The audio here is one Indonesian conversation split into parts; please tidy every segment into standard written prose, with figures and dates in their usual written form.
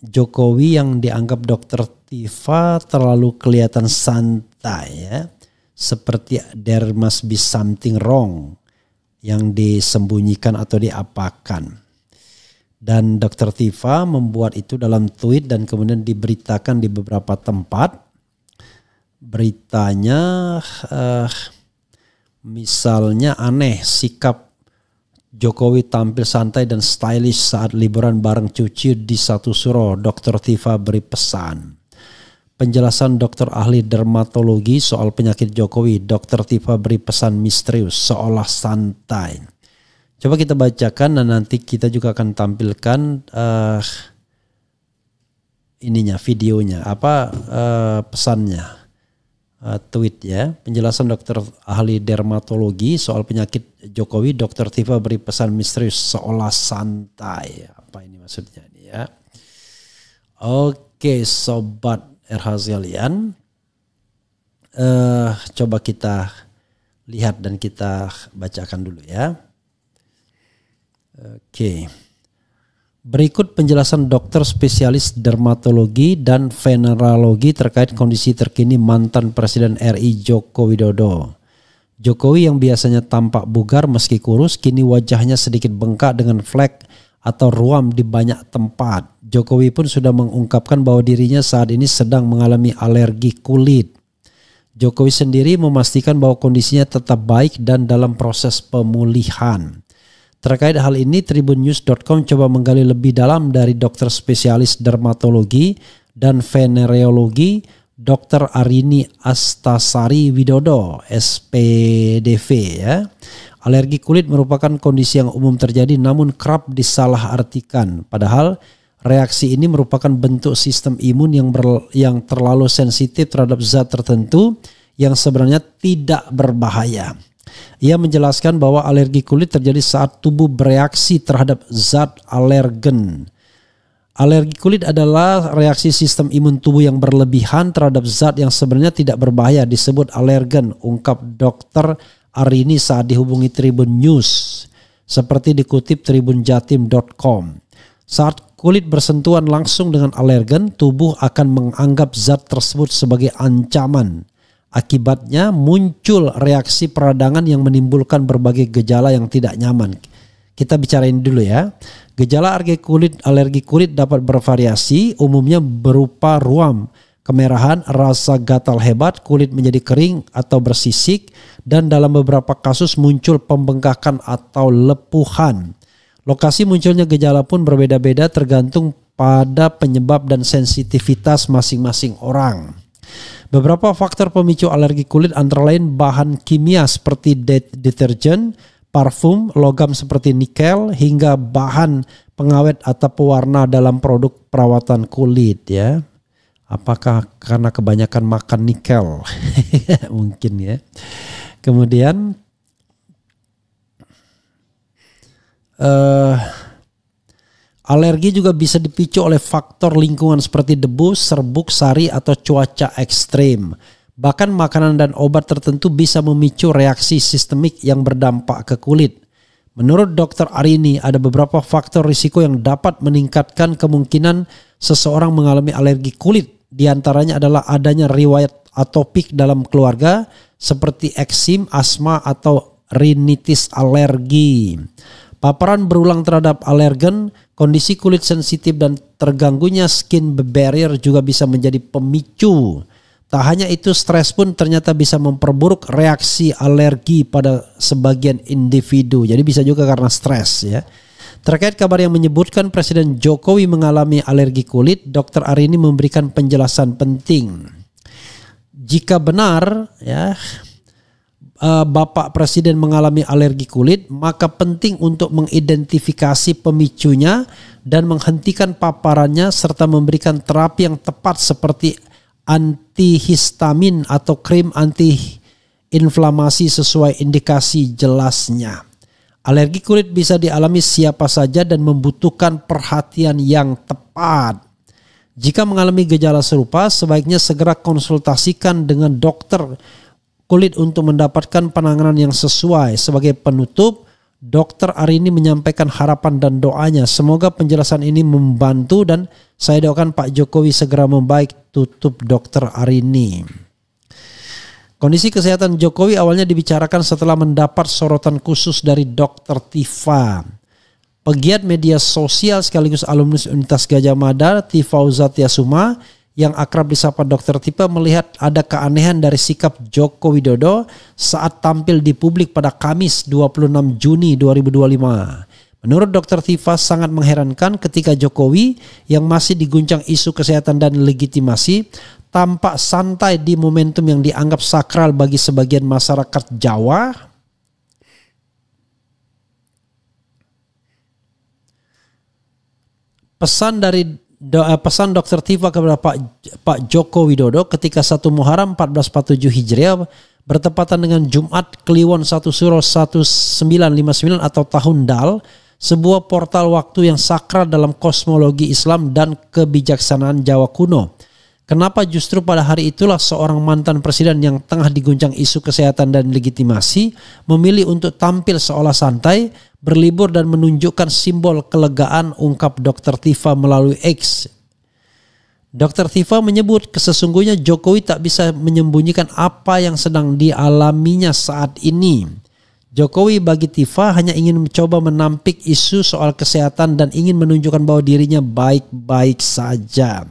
Jokowi yang dianggap Dr. Tifa terlalu kelihatan santai ya. Seperti there must be something wrong yang disembunyikan atau diapakan. Dan Dr. Tifa membuat itu dalam tweet dan kemudian diberitakan di beberapa tempat. Beritanya misalnya aneh, sikap Jokowi tampil santai dan stylish saat liburan bareng cucu di satu suro. Dr. Tifa beri pesan. Penjelasan dokter ahli dermatologi soal penyakit Jokowi. Dr. Tifa beri pesan misterius seolah santai. Coba kita bacakan dan nanti kita juga akan tampilkan videonya, pesannya, tweet ya. Penjelasan dokter ahli dermatologi soal penyakit Jokowi. Dr. Tifa beri pesan misterius seolah santai. Apa ini maksudnya ya? Oke, sobat RH sekalian, coba kita lihat dan kita bacakan dulu ya. Oke. Berikut penjelasan dokter spesialis dermatologi dan venerologi terkait kondisi terkini mantan Presiden RI Joko Widodo. Jokowi yang biasanya tampak bugar meski kurus, kini wajahnya sedikit bengkak dengan flek atau ruam di banyak tempat. Jokowi pun sudah mengungkapkan bahwa dirinya saat ini sedang mengalami alergi kulit. Jokowi sendiri memastikan bahwa kondisinya tetap baik dan dalam proses pemulihan. Terkait hal ini, tribunnews.com coba menggali lebih dalam dari dokter spesialis dermatologi dan venereologi Dr. Arini Astasari Widodo, SPDV ya. Alergi kulit merupakan kondisi yang umum terjadi namun kerap disalahartikan. Padahal reaksi ini merupakan bentuk sistem imun yang terlalu sensitif terhadap zat tertentu yang sebenarnya tidak berbahaya. Ia menjelaskan bahwa alergi kulit terjadi saat tubuh bereaksi terhadap zat alergen. Alergi kulit adalah reaksi sistem imun tubuh yang berlebihan terhadap zat yang sebenarnya tidak berbahaya, disebut alergen, ungkap Dr. Arini saat dihubungi Tribun News. Seperti dikutip tribunjatim.com. Saat kulit bersentuhan langsung dengan alergen, tubuh akan menganggap zat tersebut sebagai ancaman. Akibatnya muncul reaksi peradangan yang menimbulkan berbagai gejala yang tidak nyaman. Kita bicarain dulu ya. Gejala alergi kulit dapat bervariasi, umumnya berupa ruam, kemerahan, rasa gatal hebat, kulit menjadi kering atau bersisik, dan dalam beberapa kasus muncul pembengkakan atau lepuhan. Lokasi munculnya gejala pun berbeda-beda tergantung pada penyebab dan sensitivitas masing-masing orang. Beberapa faktor pemicu alergi kulit antara lain bahan kimia seperti deterjen, parfum, logam seperti nikel, hingga bahan pengawet atau pewarna dalam produk perawatan kulit ya. Apakah karena kebanyakan makan nikel? Mungkin ya. Kemudian alergi juga bisa dipicu oleh faktor lingkungan seperti debu, serbuk, sari, atau cuaca ekstrim. Bahkan makanan dan obat tertentu bisa memicu reaksi sistemik yang berdampak ke kulit. Menurut Dr. Arini, ada beberapa faktor risiko yang dapat meningkatkan kemungkinan seseorang mengalami alergi kulit. Di antaranya adalah adanya riwayat atopik dalam keluarga seperti eksim, asma, atau rinitis alergi. Paparan berulang terhadap alergen, kondisi kulit sensitif dan terganggunya skin barrier juga bisa menjadi pemicu. Tak hanya itu, stres pun ternyata bisa memperburuk reaksi alergi pada sebagian individu. Jadi bisa juga karena stres ya. Terkait kabar yang menyebutkan Presiden Jokowi mengalami alergi kulit, Dr. Arini memberikan penjelasan penting. Jika benar ya, Bapak Presiden mengalami alergi kulit, maka penting untuk mengidentifikasi pemicunya dan menghentikan paparannya serta memberikan terapi yang tepat seperti antihistamin atau krim anti-inflamasi sesuai indikasi jelasnya. Alergi kulit bisa dialami siapa saja dan membutuhkan perhatian yang tepat. Jika mengalami gejala serupa, sebaiknya segera konsultasikan dengan dokter kulit untuk mendapatkan penanganan yang sesuai. Sebagai penutup, Dr. Arini menyampaikan harapan dan doanya. Semoga penjelasan ini membantu dan saya doakan Pak Jokowi segera membaik, tutup Dr. Arini. Kondisi kesehatan Jokowi awalnya dibicarakan setelah mendapat sorotan khusus dari Dr. Tifa. Pegiat media sosial sekaligus alumnus Universitas Gadjah Mada, Tifa Uzatiasuma, yang akrab disapa Dr. Tifa, melihat ada keanehan dari sikap Joko Widodo saat tampil di publik pada Kamis 26 Juni 2025. Menurut Dr. Tifa, sangat mengherankan ketika Jokowi yang masih diguncang isu kesehatan dan legitimasi tampak santai di momentum yang dianggap sakral bagi sebagian masyarakat Jawa. Pesan Dr. Tifa kepada Pak Joko Widodo ketika 1 Muharram 1447 Hijriah bertepatan dengan Jumat Kliwon 1 Suro 1959 atau Tahun Dal, sebuah portal waktu yang sakral dalam kosmologi Islam dan kebijaksanaan Jawa kuno. Kenapa justru pada hari itulah seorang mantan presiden yang tengah diguncang isu kesehatan dan legitimasi memilih untuk tampil seolah santai, berlibur dan menunjukkan simbol kelegaan, ungkap Dr. Tifa melalui X. Dr. Tifa menyebut sesungguhnya Jokowi tak bisa menyembunyikan apa yang sedang dialaminya saat ini. Jokowi bagi Tifa hanya ingin mencoba menampik isu soal kesehatan dan ingin menunjukkan bahwa dirinya baik-baik saja.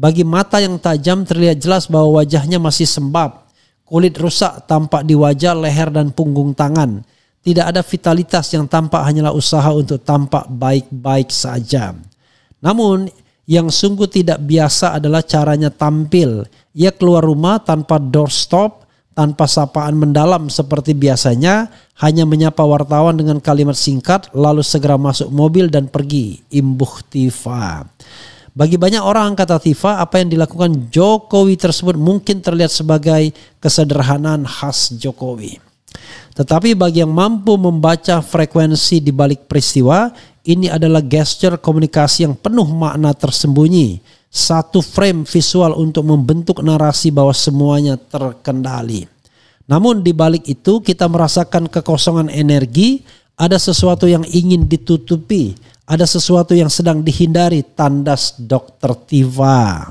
Bagi mata yang tajam terlihat jelas bahwa wajahnya masih sembab. Kulit rusak tampak di wajah, leher dan punggung tangan. Tidak ada vitalitas, yang tampak hanyalah usaha untuk tampak baik-baik saja. Namun yang sungguh tidak biasa adalah caranya tampil. Ia keluar rumah tanpa doorstop, tanpa sapaan mendalam seperti biasanya, hanya menyapa wartawan dengan kalimat singkat lalu segera masuk mobil dan pergi, imbuh Tifa. Bagi banyak orang, kata Tifa, apa yang dilakukan Jokowi tersebut mungkin terlihat sebagai kesederhanaan khas Jokowi. Tetapi bagi yang mampu membaca frekuensi di balik peristiwa, ini adalah gesture komunikasi yang penuh makna tersembunyi. Satu frame visual untuk membentuk narasi bahwa semuanya terkendali. Namun di balik itu kita merasakan kekosongan energi, ada sesuatu yang ingin ditutupi. Ada sesuatu yang sedang dihindari, tandas Dr. Tifa.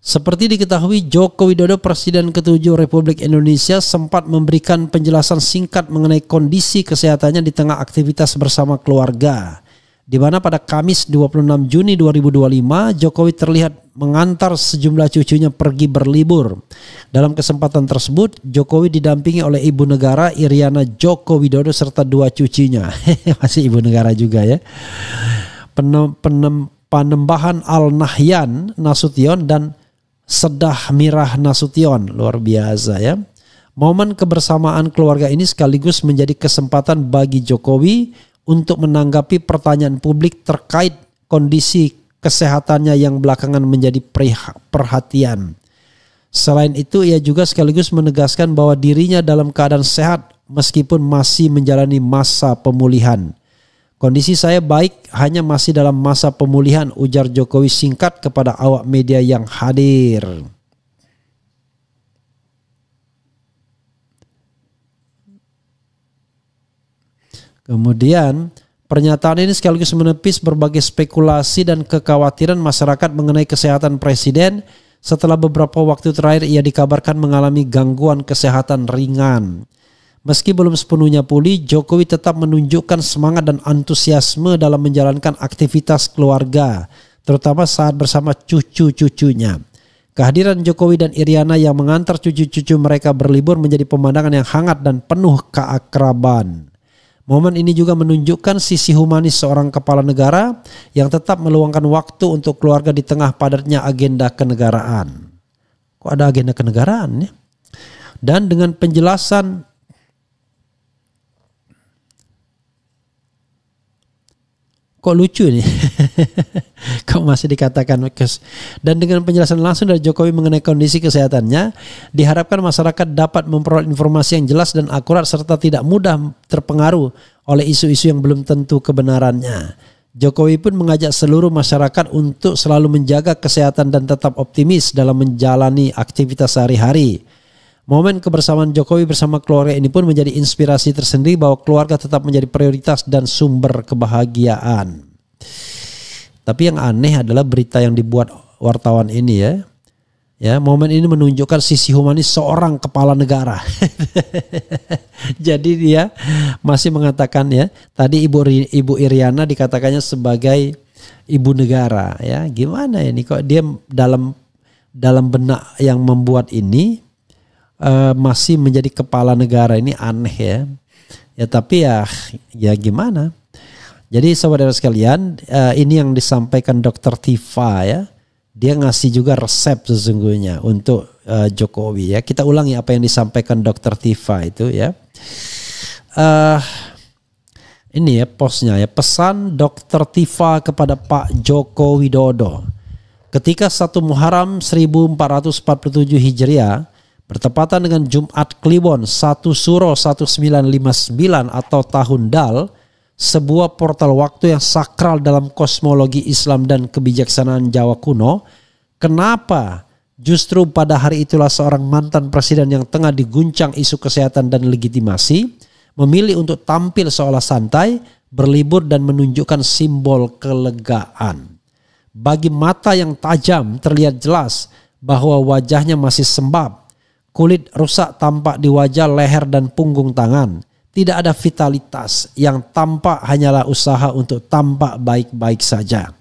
Seperti diketahui, Joko Widodo, Presiden ke-7 Republik Indonesia, sempat memberikan penjelasan singkat mengenai kondisi kesehatannya di tengah aktivitas bersama keluarga. Di mana pada Kamis 26 Juni 2025, Jokowi terlihat mengantar sejumlah cucunya pergi berlibur. Dalam kesempatan tersebut, Jokowi didampingi oleh Ibu Negara Iriana Joko Widodo serta 2 cucunya. Masih Ibu Negara juga ya. Panembahan Al-Nahyan Nasution dan Sedah Mirah Nasution. Luar biasa ya. Momen kebersamaan keluarga ini sekaligus menjadi kesempatan bagi Jokowi untuk menanggapi pertanyaan publik terkait kondisi kesehatannya yang belakangan menjadi perhatian. Selain itu, ia juga sekaligus menegaskan bahwa dirinya dalam keadaan sehat meskipun masih menjalani masa pemulihan. Kondisi saya baik, hanya masih dalam masa pemulihan, ujar Jokowi singkat kepada awak media yang hadir. Kemudian pernyataan ini sekaligus menepis berbagai spekulasi dan kekhawatiran masyarakat mengenai kesehatan presiden setelah beberapa waktu terakhir ia dikabarkan mengalami gangguan kesehatan ringan. Meski belum sepenuhnya pulih, Jokowi tetap menunjukkan semangat dan antusiasme dalam menjalankan aktivitas keluarga, terutama saat bersama cucu-cucunya. Kehadiran Jokowi dan Iriana yang mengantar cucu-cucu mereka berlibur menjadi pemandangan yang hangat dan penuh keakraban. Momen ini juga menunjukkan sisi humanis seorang kepala negara yang tetap meluangkan waktu untuk keluarga di tengah padatnya agenda kenegaraan. Kok ada agenda kenegaraan ya? Dan dengan penjelasan kok lucu nih. Kok masih dikatakan dan dengan penjelasan langsung dari Jokowi mengenai kondisi kesehatannya, diharapkan masyarakat dapat memperoleh informasi yang jelas dan akurat serta tidak mudah terpengaruh oleh isu-isu yang belum tentu kebenarannya. Jokowi pun mengajak seluruh masyarakat untuk selalu menjaga kesehatan dan tetap optimis dalam menjalani aktivitas sehari-hari. Momen kebersamaan Jokowi bersama keluarga ini pun menjadi inspirasi tersendiri bahwa keluarga tetap menjadi prioritas dan sumber kebahagiaan. Tapi yang aneh adalah berita yang dibuat wartawan ini ya. Ya, momen ini menunjukkan sisi humanis seorang kepala negara. Jadi dia masih mengatakan ya, tadi Ibu Iriana dikatakannya sebagai ibu negara ya. Gimana ini kok dia dalam benak yang membuat ini masih menjadi kepala negara, ini aneh ya. Ya tapi ya gimana? Jadi saudara sekalian, ini yang disampaikan Dr. Tifa ya. Dia ngasih juga resep sesungguhnya untuk Jokowi ya. Kita ulangi apa yang disampaikan Dr. Tifa itu ya. Ini ya posnya ya. Pesan Dr. Tifa kepada Pak Joko Widodo. Ketika 1 Muharram 1447 Hijriah bertepatan dengan Jumat Kliwon 1 Suro 1959 atau Tahun Dal, sebuah portal waktu yang sakral dalam kosmologi Islam dan kebijaksanaan Jawa kuno. Kenapa justru pada hari itulah seorang mantan presiden yang tengah diguncang isu kesehatan dan legitimasi memilih untuk tampil seolah santai, berlibur dan menunjukkan simbol kelegaan. Bagi mata yang tajam terlihat jelas bahwa wajahnya masih sembab, kulit rusak tampak di wajah, leher dan punggung tangan. Tidak ada vitalitas, yang tampak hanyalah usaha untuk tampak baik-baik saja.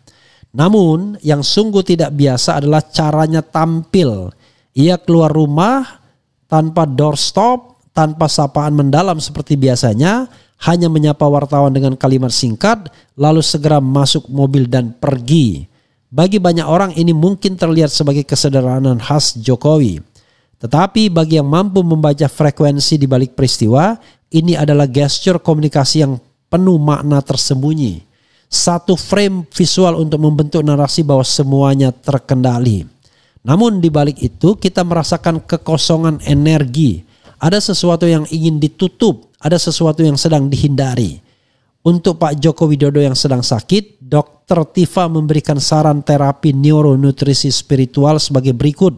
Namun yang sungguh tidak biasa adalah caranya tampil. Ia keluar rumah tanpa doorstop, tanpa sapaan mendalam seperti biasanya, hanya menyapa wartawan dengan kalimat singkat, lalu segera masuk mobil dan pergi. Bagi banyak orang ini mungkin terlihat sebagai kesederhanaan khas Jokowi. Tetapi bagi yang mampu membaca frekuensi di balik peristiwa, ini adalah gesture komunikasi yang penuh makna tersembunyi. Satu frame visual untuk membentuk narasi bahwa semuanya terkendali. Namun di balik itu kita merasakan kekosongan energi. Ada sesuatu yang ingin ditutup, ada sesuatu yang sedang dihindari. Untuk Pak Joko Widodo yang sedang sakit, Dr. Tifa memberikan saran terapi neuronutrisi spiritual sebagai berikut.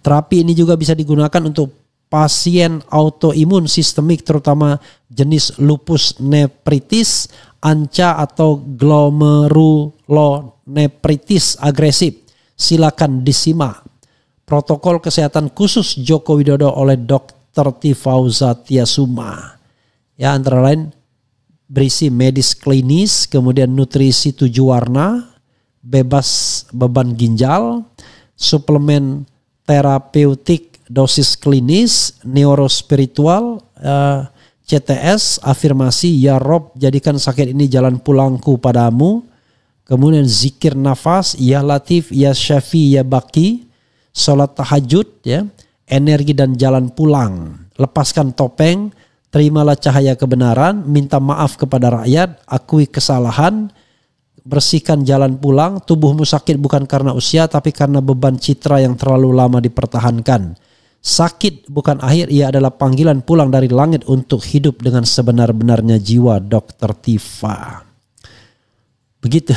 Terapi ini juga bisa digunakan untuk pasien autoimun sistemik terutama jenis lupus nephritis, ANCA atau glomerulonephritis agresif. Silakan disimak protokol kesehatan khusus Joko Widodo oleh Dr. Tifauza Tiasuma. Ya, antara lain berisi medis klinis, kemudian nutrisi 7 warna, bebas beban ginjal, suplemen terapeutik dosis klinis, neurospiritual, CTS, afirmasi, ya Rob jadikan sakit ini jalan pulangku padamu. Kemudian zikir nafas, ya Latif, ya Syafi, ya Baki, sholat tahajud, ya, energi dan jalan pulang. Lepaskan topeng, terimalah cahaya kebenaran, minta maaf kepada rakyat, akui kesalahan, bersihkan jalan pulang. Tubuhmu sakit bukan karena usia tapi karena beban citra yang terlalu lama dipertahankan. Sakit bukan akhir, ia adalah panggilan pulang dari langit untuk hidup dengan sebenar-benarnya jiwa. Dr. Tifa. Begitu.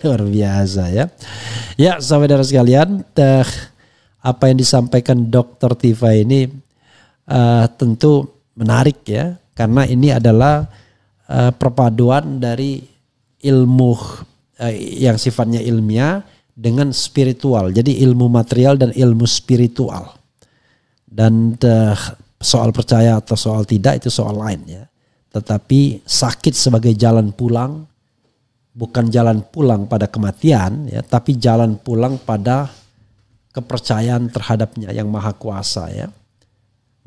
Luar biasa ya. Ya saudara sekalian, apa yang disampaikan Dr. Tifa ini tentu menarik ya. Karena ini adalah perpaduan dari ilmu yang sifatnya ilmiah dengan spiritual. Jadi ilmu material dan ilmu spiritual. Dan soal percaya atau soal tidak itu soal lain ya. Tetapi sakit sebagai jalan pulang, bukan jalan pulang pada kematian ya, tapi jalan pulang pada kepercayaan terhadapnya yang maha kuasa ya.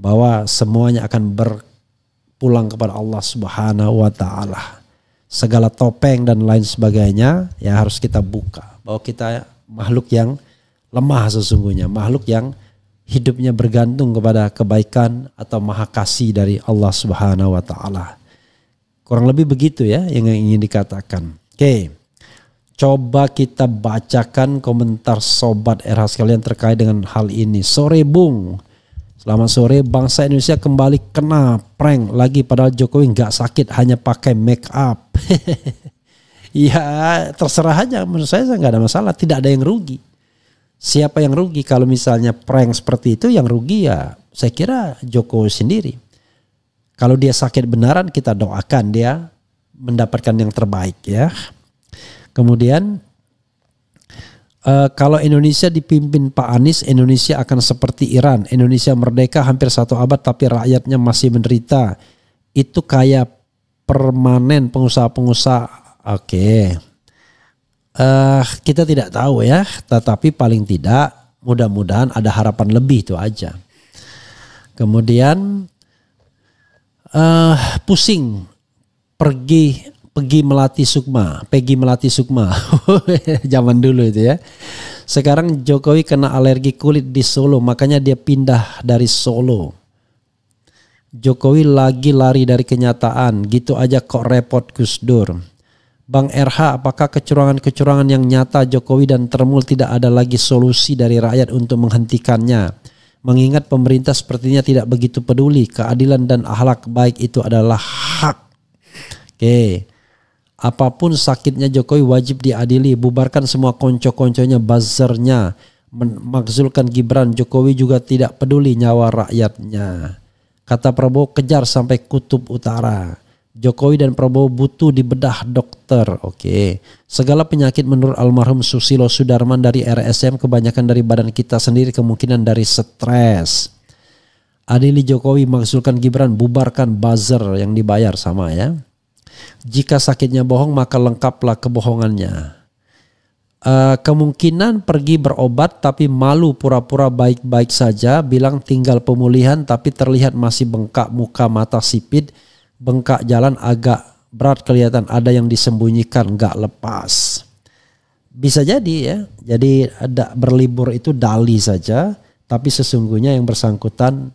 Bahwa semuanya akan berpulang kepada Allah Subhanahu wa ta'ala. Segala topeng dan lain sebagainya ya harus kita buka. Bahwa kita makhluk yang lemah sesungguhnya. Makhluk yang hidupnya bergantung kepada kebaikan atau maha kasih dari Allah Subhanahu wa ta'ala. Kurang lebih begitu ya yang ingin dikatakan. Oke. Coba kita bacakan komentar Sobat RH sekalian terkait dengan hal ini. Sore Bung. Selamat sore, bangsa Indonesia kembali kena prank lagi padahal Jokowi nggak sakit, hanya pakai make up. Ya terserah aja, menurut saya nggak ada masalah, tidak ada yang rugi. Siapa yang rugi kalau misalnya prank seperti itu? Yang rugi ya saya kira Jokowi sendiri. Kalau dia sakit benaran, kita doakan dia mendapatkan yang terbaik ya. Kemudian kalau Indonesia dipimpin Pak Anies, Indonesia akan seperti Iran. Indonesia merdeka hampir 1 abad tapi rakyatnya masih menderita. Itu kayak permanen pengusaha-pengusaha. Oke. Kita tidak tahu ya, tetapi paling tidak mudah-mudahan ada harapan lebih, itu aja. Kemudian pusing pergi Melati Sukma, Peggy Melati Sukma. Zaman dulu itu ya. Sekarang Jokowi kena alergi kulit di Solo, makanya dia pindah dari Solo. Jokowi lagi lari dari kenyataan, gitu aja kok repot Gus Dur. Bang RH, apakah kecurangan-kecurangan yang nyata Jokowi dan Termul tidak ada lagi solusi dari rakyat untuk menghentikannya? Mengingat pemerintah sepertinya tidak begitu peduli, keadilan dan akhlak baik itu adalah hak. Oke. Apapun sakitnya Jokowi wajib diadili, bubarkan semua konco-konconya, buzzernya, memakzulkan Gibran. Jokowi juga tidak peduli nyawa rakyatnya. Kata Prabowo, kejar sampai kutub utara. Jokowi dan Prabowo butuh dibedah dokter. Oke. Segala penyakit menurut almarhum Susilo Sudarman dari RSM kebanyakan dari badan kita sendiri, kemungkinan dari stres. Adili Jokowi, makzulkan Gibran, bubarkan buzzer yang dibayar sama ya. Jika sakitnya bohong maka lengkaplah kebohongannya. Kemungkinan pergi berobat tapi malu pura-pura baik-baik saja, bilang tinggal pemulihan tapi terlihat masih bengkak muka, mata sipit, bengkak jalan agak berat kelihatan, ada yang disembunyikan gak lepas. Bisa jadi ya, jadi ada berlibur itu dali saja, tapi sesungguhnya yang bersangkutan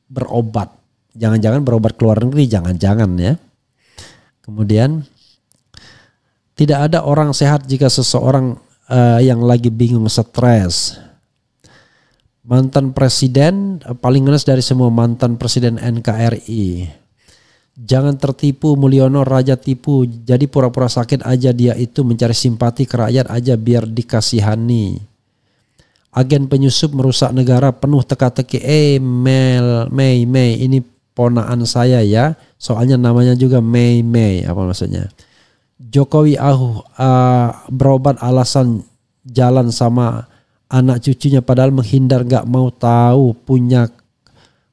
berobat. Jangan-jangan berobat ke luar negeri, jangan-jangan ya. Kemudian tidak ada orang sehat jika seseorang yang lagi bingung, stres. Mantan presiden paling ngenes dari semua mantan presiden NKRI. Jangan tertipu Mulyono, raja tipu. Jadi pura-pura sakit aja dia itu, mencari simpati ke rakyat aja biar dikasihani. Agen penyusup merusak negara, penuh teka-teki. Mei ini ponaan saya ya. Soalnya namanya juga Mei. Apa maksudnya? Jokowi berobat alasan jalan sama anak cucunya padahal menghindar, gak mau tahu, punya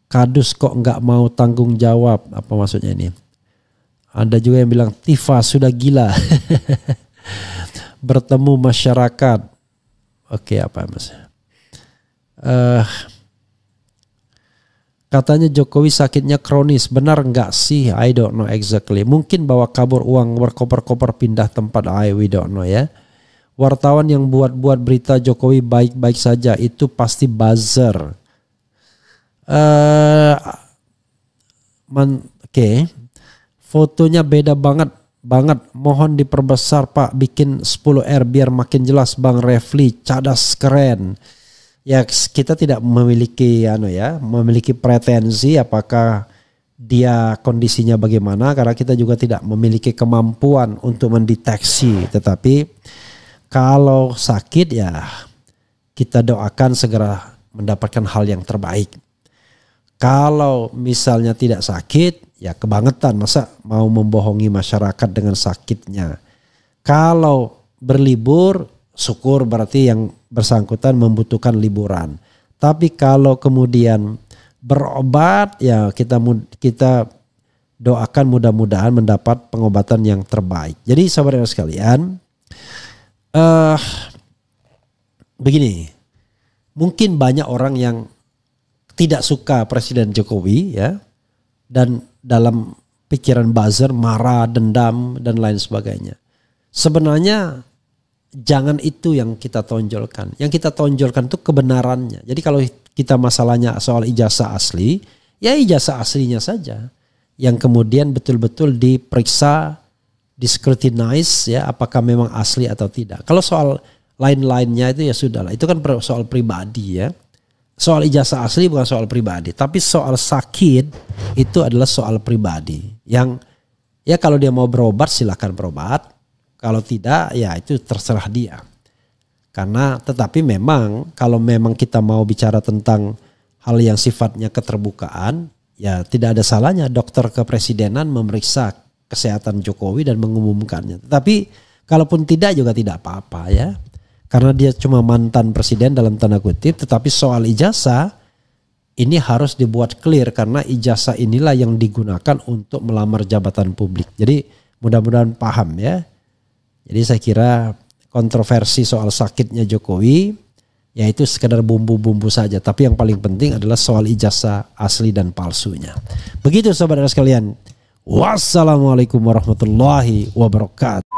kadus kok gak mau tanggung jawab. Apa maksudnya ini? Ada juga yang bilang Tifa sudah gila. Bertemu masyarakat. Oke, apa maksudnya? Katanya Jokowi sakitnya kronis, benar nggak sih? I don't know exactly. Mungkin bawa kabur uang, berkoper-koper pindah tempat. We don't know ya. Wartawan yang buat-buat berita Jokowi baik-baik saja itu pasti buzzer. Oke. Fotonya beda banget. Mohon diperbesar Pak, bikin 10R biar makin jelas. Bang Refli, cadas keren. Ya kita tidak memiliki memiliki pretensi apakah dia kondisinya bagaimana, karena kita juga tidak memiliki kemampuan untuk mendeteksi. Tetapi kalau sakit ya kita doakan segera mendapatkan hal yang terbaik. Kalau misalnya tidak sakit ya kebangetan, masa mau membohongi masyarakat dengan sakitnya. Kalau berlibur syukur, berarti yang bersangkutan membutuhkan liburan. Tapi kalau kemudian berobat ya kita doakan mudah-mudahan mendapat pengobatan yang terbaik. Jadi saudara sekalian, begini, mungkin banyak orang yang tidak suka Presiden Jokowi ya, dan dalam pikiran buzzer marah, dendam dan lain sebagainya. Sebenarnya jangan itu yang kita tonjolkan. Yang kita tonjolkan itu kebenarannya. Jadi kalau kita masalahnya soal ijazah asli, ya ijazah aslinya saja yang kemudian betul-betul diperiksa, discrutinize ya, apakah memang asli atau tidak. Kalau soal lain-lainnya itu ya sudahlah, itu kan soal pribadi ya. Soal ijazah asli bukan soal pribadi, tapi soal sakit itu adalah soal pribadi. Yang ya kalau dia mau berobat silakan berobat. Kalau tidak ya itu terserah dia. Karena tetapi memang kalau memang kita mau bicara tentang hal yang sifatnya keterbukaan, ya tidak ada salahnya dokter kepresidenan memeriksa kesehatan Jokowi dan mengumumkannya. Tapi kalaupun tidak juga tidak apa-apa ya. Karena dia cuma mantan presiden dalam tanda kutip, tetapi soal ijazah ini harus dibuat clear karena ijazah inilah yang digunakan untuk melamar jabatan publik. Jadi mudah-mudahan paham ya. Jadi saya kira kontroversi soal sakitnya Jokowi ya itu sekedar bumbu-bumbu saja. Tapi yang paling penting adalah soal ijazah asli dan palsunya. Begitu saudara sekalian. Wassalamualaikum warahmatullahi wabarakatuh.